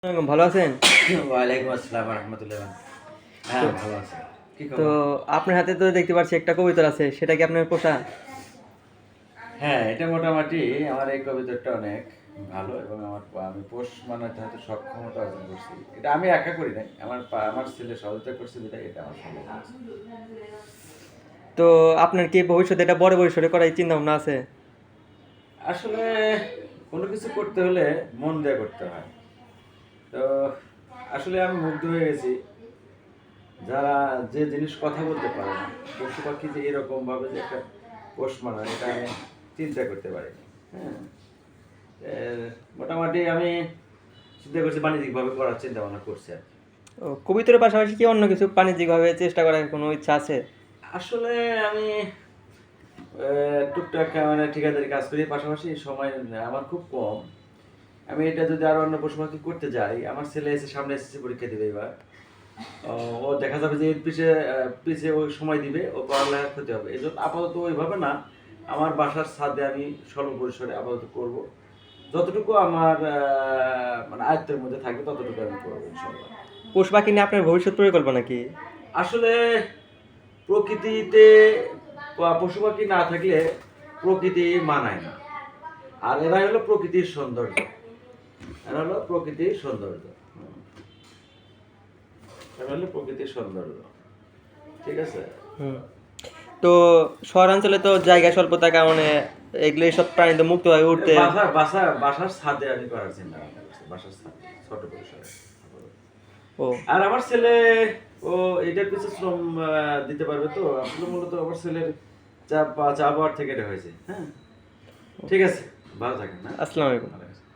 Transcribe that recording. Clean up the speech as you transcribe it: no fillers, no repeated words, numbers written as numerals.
ভালো আছেন? ওয়ালাইকুম আসসালাম রহমতুল্লাহ। হ্যাঁ, তো ভালো আছি। কি তো খবর? আপনার হাতে তো দেখতে পাচ্ছি একটা কবুতর আছে। সেটা কি আপনার পোষা? হ্যাঁ, এটা মোটামুটি আমার এই কবিতাটা অনেক ভালো এবং আমি পোষ মানাতে হয়তো সক্ষমতা অর্জন করছি। এটা আমি একা করি নাই। আমার ছেলে সহযোগিতা করছে বিধায় এটা আমার সম্ভব হয়েছে। তো আপনার কি ভবিষ্যতে এটা বড় পরিসরে করার চিন্তা ভাবনা আছে? আসলে কোনো কিছু করতে হলে মন দিয়ে করতে হয়। তো আসলে আমি মুগ্ধ হয়ে গেছি যারা যে জিনিস কথা বলতে পারে না, পশু পাখি যে এরকম ভাবে যে একটা পোষ মানায় এটা আমি চিন্তা করতে পারিনি। হ্যাঁ, মোটামুটি আমি চিন্তা করছি বাণিজ্যিকভাবে করার চিন্তা ভাবনা করছি আর কি। ও, কবুতরের পাশাপাশি কি অন্য কিছু বাণিজ্যিকভাবে চেষ্টা করার কোনো ইচ্ছা আছে? আসলে আমি টুকটাক মানে ঠিকাদারি কাজ করি, পাশাপাশি সময় আমার খুব কম। আমি এটা যদি আরো অন্য পশু পাখি করতে যাই, আমার ছেলে এসে সামনে এসএসসি পরীক্ষা দিবে এবার। ও দেখা যাবে যে এর পিছে ও সময় দিবে, ও পড়ালেখার ক্ষতি হবে। এই জন্য আপাতত ওইভাবে না, আমার বাসার ছাদে আমি স্বল্প পরিসরে আপাতত করব। যতটুকু আমার মানে আয়ত্তের মধ্যে থাকবে ততটুকু আমি করবো ইনশাল্লাহ। পশু পাখি নিয়ে আপনার ভবিষ্যৎ পরিকল্পনা কি? আসলে প্রকৃতিতে পশু পাখি না থাকলে প্রকৃতি মানায় না। আর এরা হলো প্রকৃতির সৌন্দর্য। এরা হলো প্রকৃতির সৌন্দর্য। এরা হলো প্রকৃতির সৌন্দর্য। ঠিক আছে? হুম। তো শহরাঞ্চলে তো জায়গা স্বল্পতার কারণে এগুলো সব প্রাণী তো মুক্তভাবে উঠতে। বাসার ছাদে আমি করার চিন্তা ভাবনা করছি। বাসার ছাদে ছোট পরিসরে। ও, আর আমার ছেলে ও এটার পিছনে শ্রম দিতে পারবে তো। আসলে মূলত আমার ছেলের চা পাওয়ার থেকে এটা হয়েছে। হ্যাঁ, ঠিক আছে, ভালো থাকেন। হ্যাঁ, আসসালামু আলাইকুম।